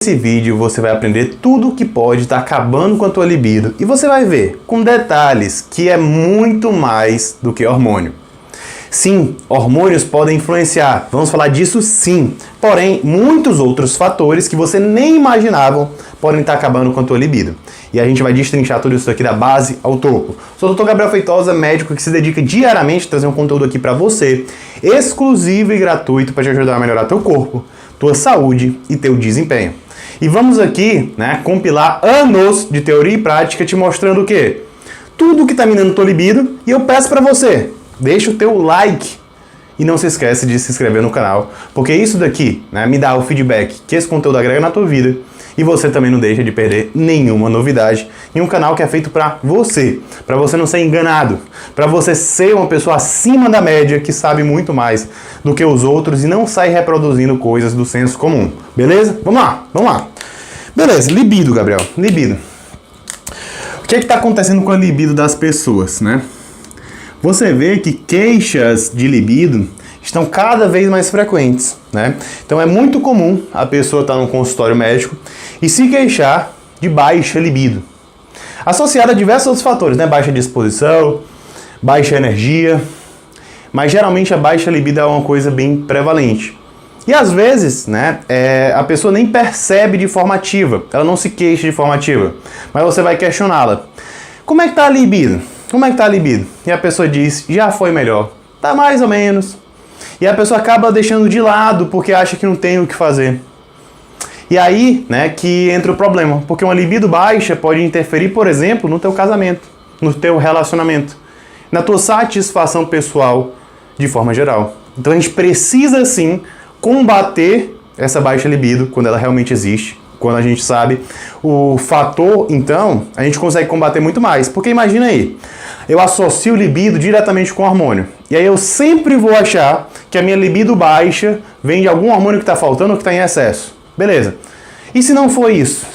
Nesse vídeo você vai aprender tudo o que pode estar acabando com a tua libido e você vai ver com detalhes que é muito mais do que hormônio. Sim, hormônios podem influenciar, vamos falar disso sim, porém muitos outros fatores que você nem imaginava podem estar acabando com a tua libido. E a gente vai destrinchar tudo isso aqui da base ao topo. Sou o Dr. Gabriel Feitosa, médico que se dedica diariamente a trazer um conteúdo aqui para você, exclusivo e gratuito para te ajudar a melhorar teu corpo, tua saúde e teu desempenho. E vamos aqui, compilar anos de teoria e prática te mostrando o quê? Tudo que está minando tua libido, e eu peço para você, deixa o teu like e não se esquece de se inscrever no canal, porque isso daqui me dá o feedback que esse conteúdo agrega na tua vida e você também não deixa de perder nenhuma novidade em um canal que é feito para você não ser enganado, para você ser uma pessoa acima da média que sabe muito mais do que os outros e não sai reproduzindo coisas do senso comum, beleza? Vamos lá. Beleza, libido, Gabriel, libido. O que está acontecendo com a libido das pessoas, Você vê que queixas de libido estão cada vez mais frequentes, Então é muito comum a pessoa estar num consultório médico e se queixar de baixa libido, associada a diversos outros fatores, baixa disposição, baixa energia, mas geralmente a baixa libido é uma coisa bem prevalente. E às vezes, a pessoa nem percebe de forma ativa, ela não se queixa de forma ativa, mas você vai questioná-la. Como é que tá a libido? Como é que tá a libido? E a pessoa diz, já foi melhor, tá mais ou menos. E a pessoa acaba deixando de lado porque acha que não tem o que fazer. E aí, que entra o problema, porque uma libido baixa pode interferir, por exemplo, no teu casamento, no teu relacionamento, na tua satisfação pessoal de forma geral. Então a gente precisa sim combater essa baixa libido quando ela realmente existe. Quando a gente sabe o fator, então, a gente consegue combater muito mais. Porque imagina aí, eu associo libido diretamente com hormônio. E aí eu sempre vou achar que a minha libido baixa vem de algum hormônio que está faltando ou que está em excesso. Beleza. E se não for isso?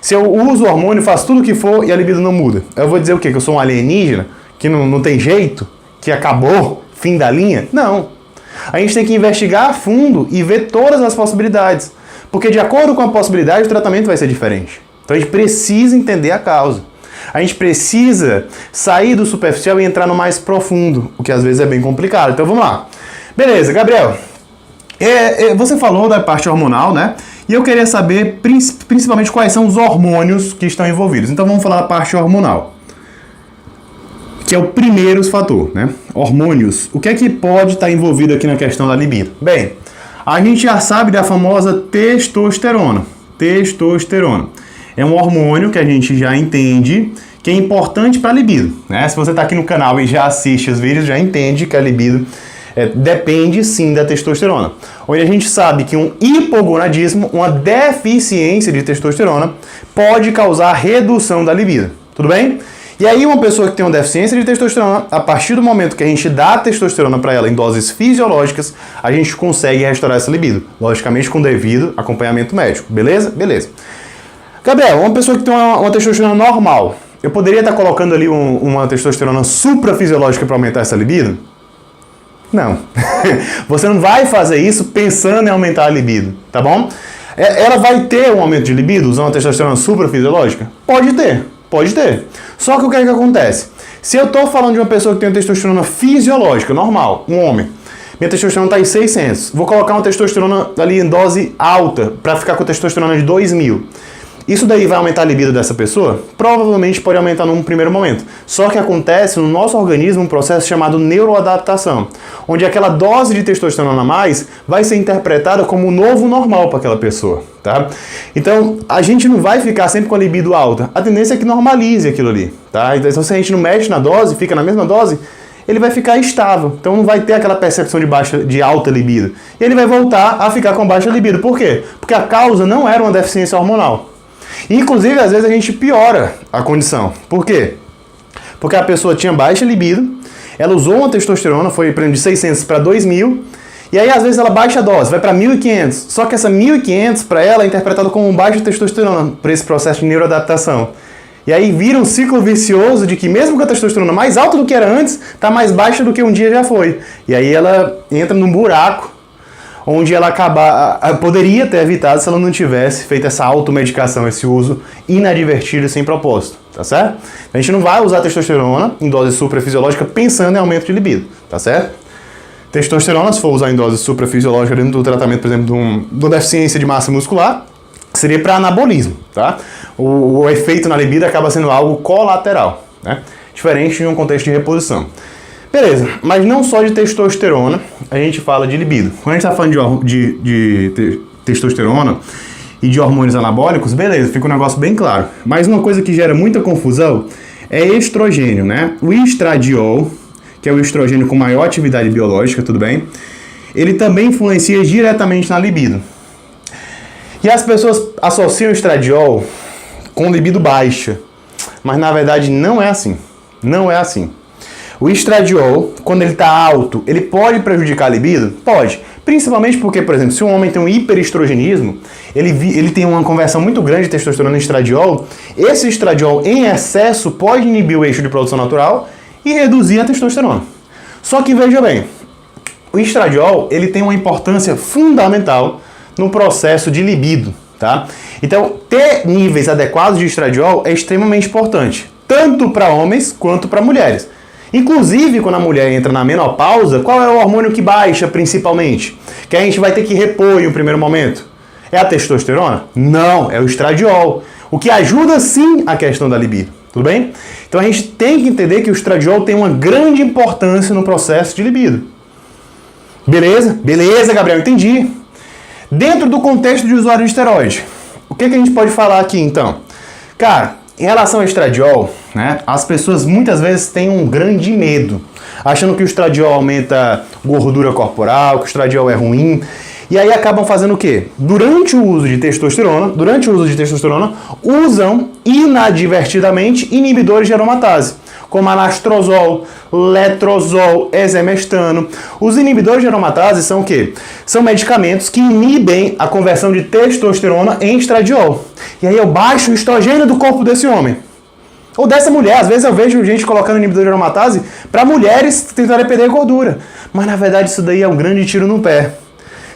Se eu uso o hormônio, faço tudo o que for e a libido não muda. Eu vou dizer o quê? Que eu sou um alienígena? Que não tem jeito? Que acabou? Fim da linha? Não. A gente tem que investigar a fundo e ver todas as possibilidades. Porque de acordo com a possibilidade, o tratamento vai ser diferente. Então a gente precisa entender a causa. A gente precisa sair do superficial e entrar no mais profundo, o que às vezes é bem complicado. Então vamos lá. Beleza, Gabriel. Você falou da parte hormonal, E eu queria saber principalmente quais são os hormônios que estão envolvidos. Então vamos falar da parte hormonal, que é o primeiro fator, Hormônios. O que é que pode estar envolvido aqui na questão da libido? Bem, a gente já sabe da famosa testosterona. Testosterona é um hormônio que a gente já entende que é importante para a libido, Se você está aqui no canal e já assiste os vídeos, já entende que a libido depende sim da testosterona. Onde a gente sabe que um hipogonadismo, uma deficiência de testosterona, pode causar redução da libido. Tudo bem? E aí uma pessoa que tem uma deficiência de testosterona, a partir do momento que a gente dá a testosterona para ela em doses fisiológicas, a gente consegue restaurar essa libido. Logicamente com devido acompanhamento médico. Beleza? Beleza. Gabriel, uma pessoa que tem uma testosterona normal, eu poderia estar colocando ali uma testosterona suprafisiológica para aumentar essa libido? Não. Você não vai fazer isso pensando em aumentar a libido, tá bom? Ela vai ter um aumento de libido usando uma testosterona suprafisiológica? Pode ter. Pode ter. Só que o que é que acontece? Se eu estou falando de uma pessoa que tem uma testosterona fisiológica, normal, um homem, minha testosterona está em 600, vou colocar uma testosterona ali em dose alta para ficar com a testosterona de 2000. Isso daí vai aumentar a libido dessa pessoa? Provavelmente pode aumentar num primeiro momento. Só que acontece no nosso organismo um processo chamado neuroadaptação, onde aquela dose de testosterona a mais vai ser interpretada como o novo normal para aquela pessoa, tá? Então, a gente não vai ficar sempre com a libido alta. A tendência é que normalize aquilo ali, tá? Então, se a gente não mexe na dose, fica na mesma dose, ele vai ficar estável. Então, não vai ter aquela percepção de alta libido. E ele vai voltar a ficar com baixa libido. Por quê? Porque a causa não era uma deficiência hormonal. Inclusive, às vezes a gente piora a condição. Por quê? Porque a pessoa tinha baixa libido, ela usou uma testosterona, foi de 600 para 2000, e aí às vezes ela baixa a dose, vai para 1500. Só que essa 1500 para ela é interpretada como baixa testosterona, por esse processo de neuroadaptação. E aí vira um ciclo vicioso de que mesmo com a testosterona mais alta do que era antes, está mais baixa do que um dia já foi. E aí ela entra num buraco onde ela poderia ter evitado se ela não tivesse feito essa automedicação, esse uso inadvertido sem propósito, tá certo? A gente não vai usar testosterona em dose suprafisiológica pensando em aumento de libido, tá certo? Testosterona, se for usar em dose suprafisiológica dentro do tratamento, por exemplo, de uma deficiência de massa muscular, seria para anabolismo, tá? O efeito na libido acaba sendo algo colateral, né? Diferente de um contexto de reposição. Beleza, mas não só de testosterona a gente fala de libido. Quando a gente está falando de testosterona e de hormônios anabólicos, beleza, fica um negócio bem claro. Mas uma coisa que gera muita confusão é estrogênio, né? O estradiol, que é o estrogênio com maior atividade biológica, tudo bem? Ele também influencia diretamente na libido. E as pessoas associam o estradiol com libido baixa, mas na verdade não é assim. Não é assim. O estradiol, quando ele está alto, ele pode prejudicar a libido? Pode. Principalmente porque, por exemplo, se um homem tem um hiperestrogenismo, ele tem uma conversão muito grande de testosterona em estradiol, esse estradiol em excesso pode inibir o eixo de produção natural e reduzir a testosterona. Só que veja bem, o estradiol ele tem uma importância fundamental no processo de libido, tá? Então, ter níveis adequados de estradiol é extremamente importante, tanto para homens quanto para mulheres. Inclusive, quando a mulher entra na menopausa, qual é o hormônio que baixa principalmente? Que a gente vai ter que repor em um primeiro momento? É a testosterona? Não, é o estradiol. O que ajuda sim a questão da libido, tudo bem? Então a gente tem que entender que o estradiol tem uma grande importância no processo de libido. Beleza? Beleza, Gabriel, entendi. Dentro do contexto de usuário de esteroide, o que a gente pode falar aqui então? Cara, em relação ao estradiol, né, as pessoas muitas vezes têm um grande medo, achando que o estradiol aumenta gordura corporal, que o estradiol é ruim, e aí acabam fazendo o quê? Durante o uso de testosterona, usam inadvertidamente inibidores de aromatase, como anastrozol, letrozol, exemestano. Os inibidores de aromatase são o quê? São medicamentos que inibem a conversão de testosterona em estradiol. E aí eu baixo o estrogênio do corpo desse homem. Ou dessa mulher. Às vezes eu vejo gente colocando inibidor de aromatase para mulheres tentarem perder gordura. Mas na verdade isso daí é um grande tiro no pé.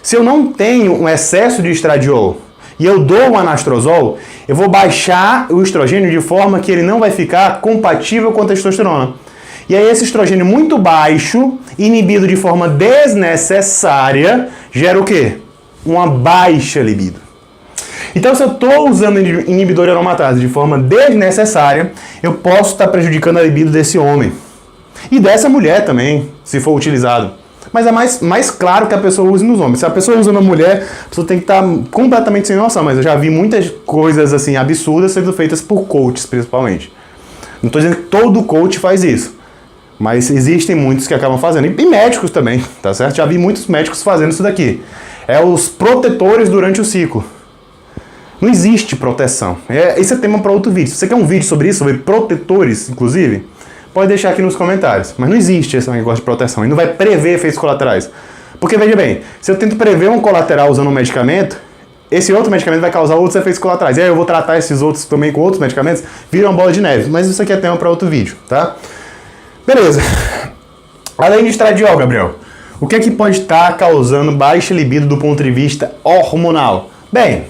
Se eu não tenho um excesso de estradiol e eu dou o anastrozol, eu vou baixar o estrogênio de forma que ele não vai ficar compatível com a testosterona. E aí esse estrogênio muito baixo, inibido de forma desnecessária, gera o quê? Uma baixa libido. Então se eu estou usando inibidor de aromatase de forma desnecessária, eu posso estar prejudicando a libido desse homem. E dessa mulher também, se for utilizado. Mas é mais claro que a pessoa use nos homens. Se a pessoa usa na mulher, a pessoa tem que estar completamente sem noção. Mas eu já vi muitas coisas assim absurdas sendo feitas por coaches, principalmente. Não estou dizendo que todo coach faz isso. Mas existem muitos que acabam fazendo. E médicos também, tá certo? Já vi muitos médicos fazendo isso daqui. É os protetores durante o ciclo. Não existe proteção. Esse é tema para outro vídeo. Se você quer um vídeo sobre isso, sobre protetores, inclusive, pode deixar aqui nos comentários. Mas não existe esse negócio de proteção. E não vai prever efeitos colaterais. Porque, veja bem, se eu tento prever um colateral usando um medicamento, esse outro medicamento vai causar outros efeitos colaterais. E aí eu vou tratar esses outros também com outros medicamentos, vira uma bola de neve. Mas isso aqui é tema para outro vídeo, tá? Beleza. Além de estradiol, Gabriel, o que é que pode estar causando baixa libido do ponto de vista hormonal? Bem,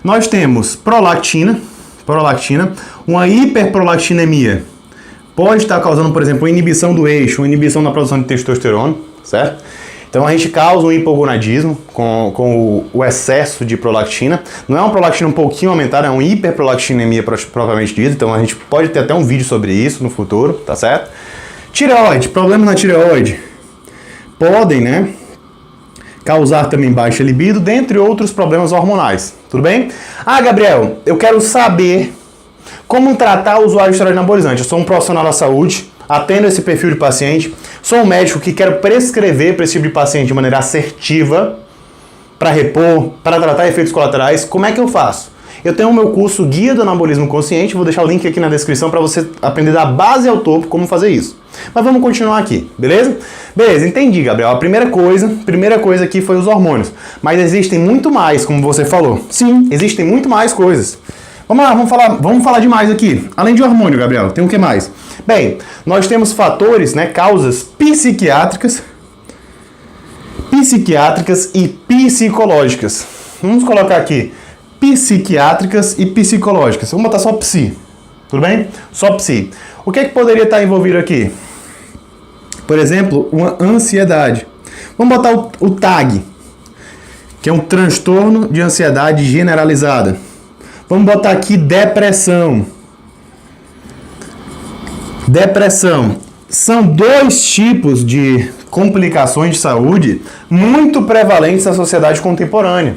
nós temos prolactina, uma hiperprolactinemia. Pode estar causando, por exemplo, inibição do eixo, inibição da produção de testosterona, certo? Então a gente causa um hipogonadismo com o excesso de prolactina. Não é uma prolactina um pouquinho aumentada, é uma hiperprolactinemia propriamente dita. Então a gente pode ter até um vídeo sobre isso no futuro, tá certo? Tireoide, problemas na tireoide podem, né, causar também baixa libido, dentre outros problemas hormonais, tudo bem? Ah, Gabriel, eu quero saber como tratar o usuário de esteroide anabolizante. Eu sou um profissional da saúde, atendo esse perfil de paciente, sou um médico que quero prescrever para esse tipo de paciente de maneira assertiva, para repor, para tratar efeitos colaterais. Como é que eu faço? Eu tenho o meu curso Guia do Anabolismo Consciente, vou deixar o link aqui na descrição para você aprender da base ao topo como fazer isso. Mas vamos continuar aqui, beleza? Beleza, entendi, Gabriel. A primeira coisa aqui foi os hormônios. Mas existem muito mais, como você falou. Sim, existem muito mais coisas. Vamos lá, vamos falar de mais aqui. Além de hormônio, Gabriel, tem o que mais? Bem, nós temos fatores, né, causas psiquiátricas psiquiátricas e psicológicas. Vamos colocar aqui psiquiátricas e psicológicas. Vamos botar só psi, tudo bem? Só psi. O que é que poderia estar envolvido aqui? Por exemplo, uma ansiedade. Vamos botar o TAG, que é um transtorno de ansiedade generalizada. Vamos botar aqui depressão. Depressão. São dois tipos de complicações de saúde muito prevalentes na sociedade contemporânea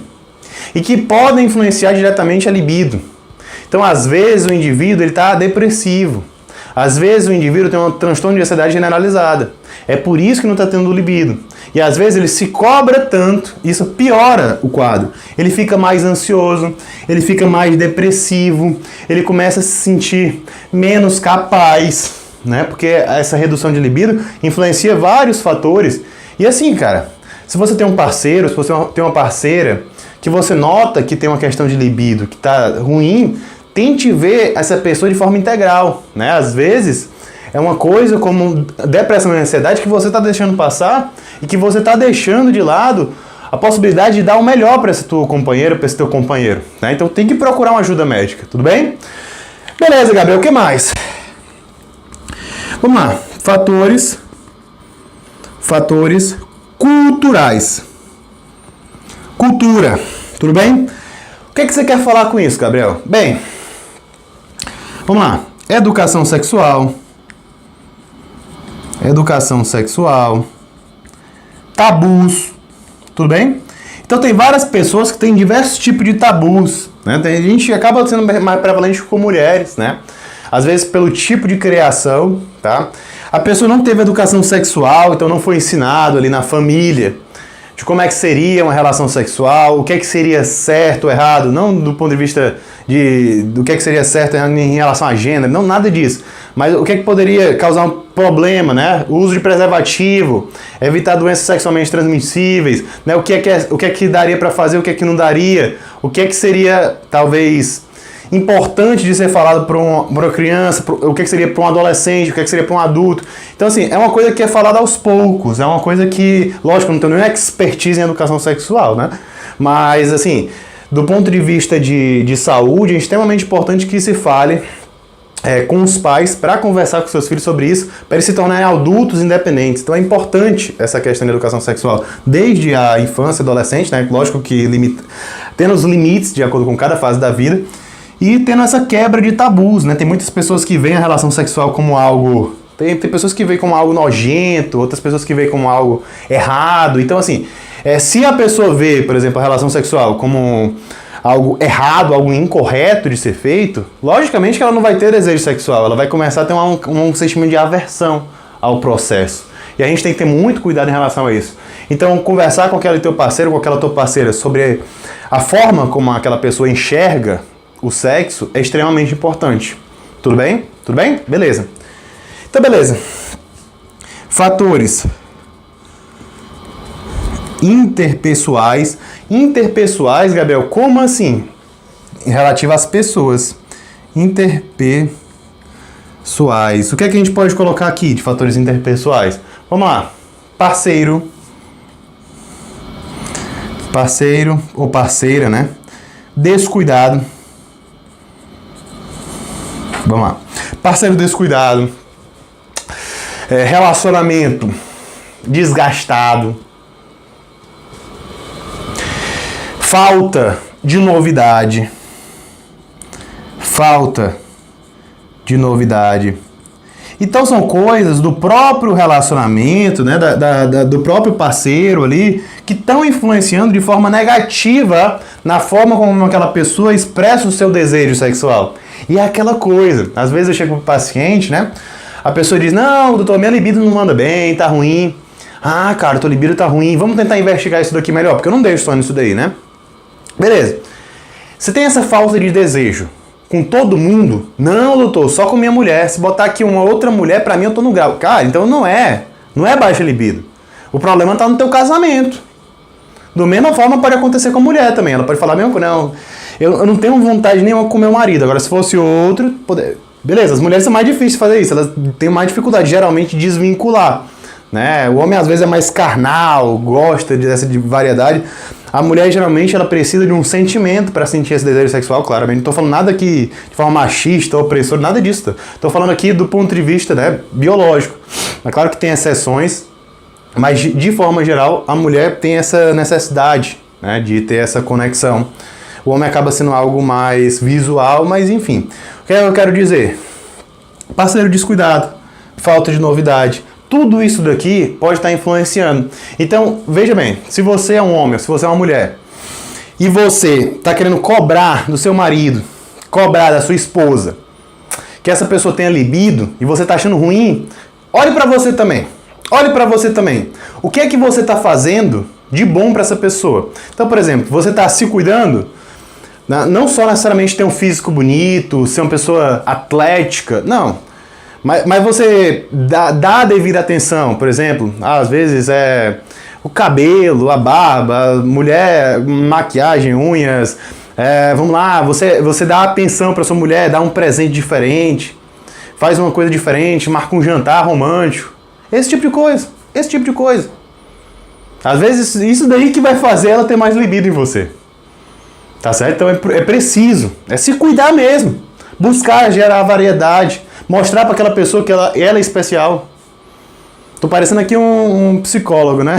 e que podem influenciar diretamente a libido. Então, às vezes, o indivíduo está depressivo. Às vezes, o indivíduo tem um transtorno de ansiedade generalizada. É por isso que não está tendo libido. E, às vezes, ele se cobra tanto, isso piora o quadro. Ele fica mais ansioso, ele fica mais depressivo, ele começa a se sentir menos capaz, né? Porque essa redução de libido influencia vários fatores. E assim, cara, se você tem um parceiro, se você tem uma parceira que você nota que tem uma questão de libido que está ruim, tente ver essa pessoa de forma integral, né? Às vezes é uma coisa como depressão e ansiedade que você está deixando passar e que você está deixando de lado a possibilidade de dar o melhor para esse teu companheiro, para esse teu companheiro, né? Então tem que procurar uma ajuda médica, tudo bem? Beleza, Gabriel, o que mais? Vamos lá, fatores culturais. Cultura, tudo bem? O que você quer falar com isso, Gabriel? Bem, vamos lá. Educação sexual, tabus, tudo bem? Então tem várias pessoas que têm diversos tipos de tabus, né? A gente acaba sendo mais prevalente com mulheres, né? Às vezes pelo tipo de criação, tá? A pessoa não teve educação sexual, então não foi ensinado ali na família de como é que seria uma relação sexual, o que é que seria certo ou errado, não do ponto de vista do que é que seria certo em relação a gênero, não nada disso, mas o que é que poderia causar um problema, né? O uso de preservativo, evitar doenças sexualmente transmissíveis, né? O que é que daria para fazer, o que é que não daria, o que é que seria talvez importante de ser falado para uma criança, o que seria para um adolescente, o que seria para um adulto. Então, assim, é uma coisa que é falada aos poucos, é uma coisa que, lógico, não tenho nenhuma expertise em educação sexual, né? Mas, assim, do ponto de vista de saúde, é extremamente importante que se fale com os pais para conversar com seus filhos sobre isso, para eles se tornarem adultos independentes. Então é importante essa questão da educação sexual desde a infância e adolescente, né? Lógico que tendo os limites de acordo com cada fase da vida, e tendo essa quebra de tabus, né? Tem muitas pessoas que veem a relação sexual como algo... Tem pessoas que veem como algo nojento, outras pessoas que veem como algo errado. Então, assim, se a pessoa vê, por exemplo, a relação sexual como algo errado, algo incorreto de ser feito, logicamente que ela não vai ter desejo sexual, ela vai começar a ter um sentimento de aversão ao processo. E a gente tem que ter muito cuidado em relação a isso. Então, conversar com aquele teu parceiro, com aquela tua parceira sobre a forma como aquela pessoa enxerga o sexo é extremamente importante. Tudo bem? Tudo bem? Beleza. Então, beleza. Fatores interpessoais. Interpessoais, Gabriel, como assim? Relativo às pessoas. Interpessoais. O que é que a gente pode colocar aqui de fatores interpessoais? Vamos lá. Parceiro ou parceira, né? Descuidado. Vamos lá. Parceiro descuidado. Relacionamento desgastado. Falta de novidade. Então são coisas do próprio relacionamento, né, do próprio parceiro ali, que estão influenciando de forma negativa na forma como aquela pessoa expressa o seu desejo sexual. E é aquela coisa, às vezes eu chego pro paciente, né, a pessoa diz, não, doutor, minha libido não manda bem, tá ruim. Ah, cara, tua libido tá ruim, vamos tentar investigar isso daqui melhor, porque eu não deixo só nisso daí, né? Beleza. Você tem essa falta de desejo com todo mundo? Não, doutor, só com minha mulher. Se botar aqui uma outra mulher, pra mim eu tô no grau. Cara, então não é baixa libido. O problema tá no teu casamento. Da mesma forma pode acontecer com a mulher também. Ela pode falar, não, eu não tenho vontade nenhuma com meu marido. Agora, se fosse outro, beleza, as mulheres são mais difíceis de fazer isso. Elas têm mais dificuldade, geralmente, de desvincular. né? O homem às vezes é mais carnal, gosta dessa variedade. A mulher geralmente ela precisa de um sentimento para sentir esse desejo sexual, claramente. Não estou falando nada aqui de forma machista, opressora, nada disso. Estou falando aqui do ponto de vista, né, biológico. É claro que tem exceções, mas de forma geral a mulher tem essa necessidade, né, de ter essa conexão. O homem acaba sendo algo mais visual, mas enfim. O que eu quero dizer? Parceiro descuidado, falta de novidade. Tudo isso daqui pode estar influenciando. Então, veja bem, se você é um homem, se você é uma mulher, e você está querendo cobrar do seu marido, cobrar da sua esposa, que essa pessoa tenha libido, e você está achando ruim, olhe para você também. Olhe para você também. O que é que você está fazendo de bom para essa pessoa? Então, por exemplo, você está se cuidando, não só necessariamente ter um físico bonito, ser uma pessoa atlética, não. Mas você dá a devida atenção, por exemplo, às vezes é o cabelo, a barba, a mulher, maquiagem, unhas, vamos lá, você dá atenção para sua mulher, dá um presente diferente, faz uma coisa diferente, marca um jantar romântico, esse tipo de coisa. Às vezes isso daí que vai fazer ela ter mais libido em você, tá certo? Então é preciso, é se cuidar mesmo, buscar gerar variedade, mostrar para aquela pessoa que ela é especial. Tô parecendo aqui um psicólogo, né?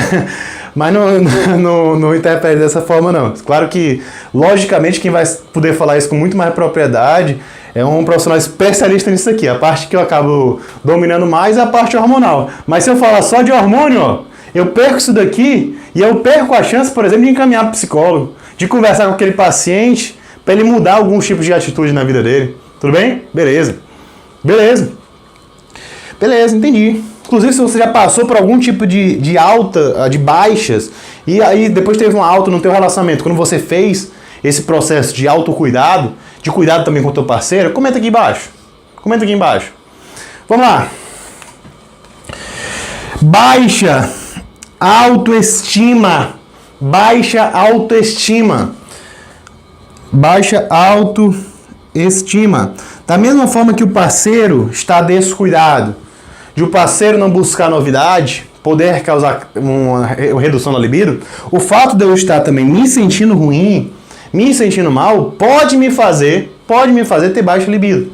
Mas não interprete dessa forma, não. Claro que, logicamente, quem vai poder falar isso com muito mais propriedade é um profissional especialista nisso aqui. A parte que eu acabo dominando mais é a parte hormonal. Mas se eu falar só de hormônio, ó, eu perco isso daqui e eu perco a chance, por exemplo, de encaminhar para o psicólogo, de conversar com aquele paciente para ele mudar alguns tipos de atitude na vida dele. Tudo bem? Beleza, entendi. Inclusive, se você já passou por algum tipo de alta, de baixas, e aí depois teve uma alta no teu relacionamento, quando você fez esse processo de autocuidado, de cuidado também com o teu parceiro, comenta aqui embaixo. Vamos lá. Baixa autoestima. Da mesma forma que o parceiro está descuidado, de o parceiro não buscar novidade, poder causar uma redução da libido, o fato de eu estar também me sentindo ruim, me sentindo mal, pode me fazer ter baixa libido.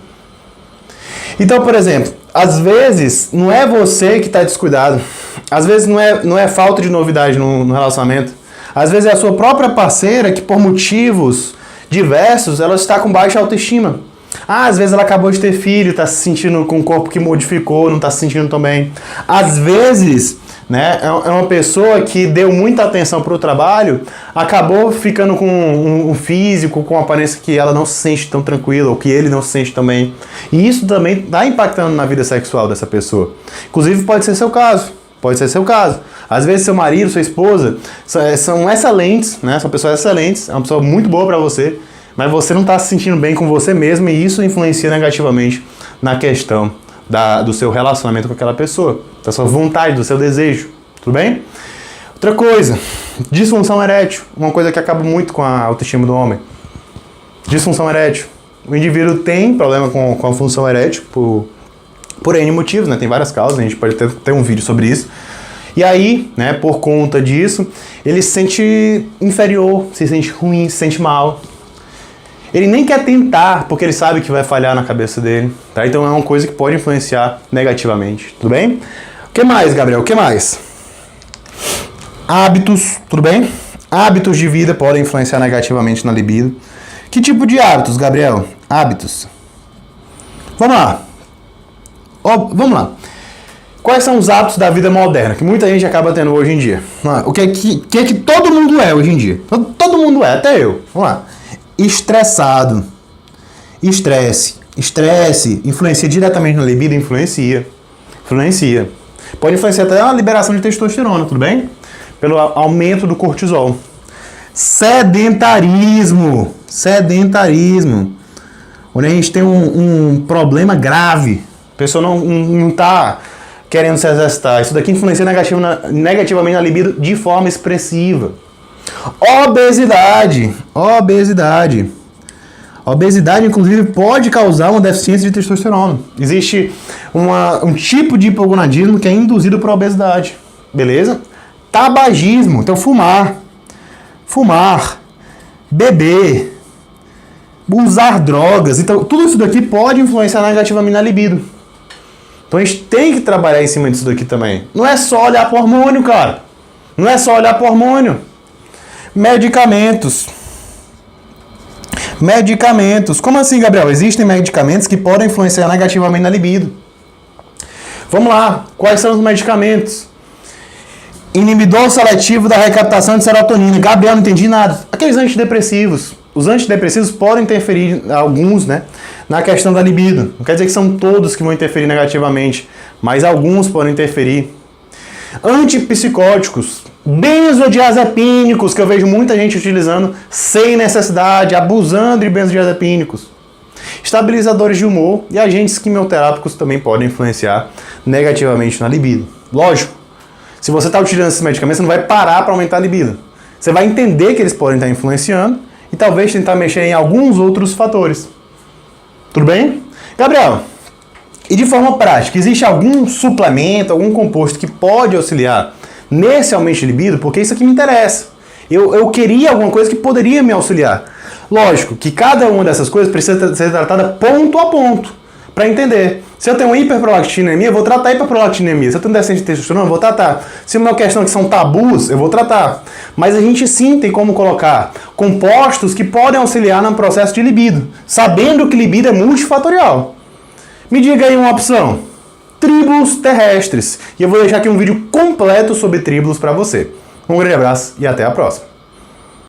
Então, por exemplo, às vezes não é você que está descuidado, às vezes não é falta de novidade no relacionamento, às vezes é a sua própria parceira que por motivos diversos ela está com baixa autoestima. Às vezes ela acabou de ter filho, está se sentindo com um corpo que modificou, não está se sentindo tão bem. Às vezes, né, é uma pessoa que deu muita atenção para o trabalho, acabou ficando com um físico, com uma aparência que ela não se sente tão tranquila, ou que ele não se sente tão bem. E isso também está impactando na vida sexual dessa pessoa. Inclusive pode ser seu caso. Às vezes seu marido, sua esposa são excelentes, né? São pessoas excelentes, é uma pessoa muito boa para você, mas você não está se sentindo bem com você mesmo e isso influencia negativamente na questão do seu relacionamento com aquela pessoa, da sua vontade, do seu desejo, tudo bem? Outra coisa, disfunção erétil, uma coisa que acaba muito com a autoestima do homem. Disfunção erétil. O indivíduo tem problema com a função erétil por N motivos, né? Tem várias causas, a gente pode ter um vídeo sobre isso. E aí, né, por conta disso, ele se sente inferior, se sente ruim, se sente mal. Ele nem quer tentar, porque ele sabe que vai falhar na cabeça dele, tá? Então é uma coisa que pode influenciar negativamente, tudo bem? O que mais, Gabriel? O que mais? Hábitos, tudo bem? Hábitos de vida podem influenciar negativamente na libido. Que tipo de hábitos, Gabriel? Hábitos. Vamos lá. Quais são os hábitos da vida moderna, que muita gente acaba tendo hoje em dia? O que é que todo mundo é hoje em dia? Todo mundo é, até eu. Vamos lá. Estressado. Estresse influencia diretamente na libido? Influencia. Pode influenciar até a liberação de testosterona, tudo bem? Pelo aumento do cortisol. Sedentarismo. Onde a gente tem um problema grave. A pessoa não está querendo se exercitar. Isso daqui influencia negativamente na libido de forma expressiva. Obesidade. A obesidade, inclusive, pode causar uma deficiência de testosterona. Existe um tipo de hipogonadismo que é induzido por obesidade. Beleza? Tabagismo. Então, fumar, beber, usar drogas. Então, tudo isso daqui pode influenciar negativamente na libido. Então, a gente tem que trabalhar em cima disso daqui também. Não é só olhar para o hormônio, cara. Não é só olhar para o hormônio. Medicamentos. Como assim, Gabriel? Existem medicamentos que podem influenciar negativamente na libido. Vamos lá. Quais são os medicamentos? Inibidor seletivo da recaptação de serotonina. Gabriel, não entendi nada. Aqueles antidepressivos. Os antidepressivos podem interferir, alguns, né, na questão da libido. Não quer dizer que são todos que vão interferir negativamente, mas alguns podem interferir. Antipsicóticos, benzodiazepínicos, que eu vejo muita gente utilizando sem necessidade, abusando de benzodiazepínicos. Estabilizadores de humor e agentes quimioterápicos também podem influenciar negativamente na libido. Lógico, se você está utilizando esses medicamentos, você não vai parar para aumentar a libido. Você vai entender que eles podem estar influenciando e talvez tentar mexer em alguns outros fatores. Tudo bem? Gabriel, e de forma prática, existe algum suplemento, algum composto que pode auxiliar nesse aumento de libido? Porque isso aqui me interessa. Eu queria alguma coisa que poderia me auxiliar. Lógico que cada uma dessas coisas precisa ser tratada ponto a ponto, para entender. Se eu tenho hiperprolactinemia, eu vou tratar hiperprolactinemia. Se eu tenho deficiência de testosterona, eu vou tratar. Se uma questão que são tabus, eu vou tratar. Mas a gente sim tem como colocar compostos que podem auxiliar no processo de libido, sabendo que libido é multifatorial. Me diga aí uma opção. Tríbulos terrestres. E eu vou deixar aqui um vídeo completo sobre tríbulos para você. Um grande abraço e até a próxima.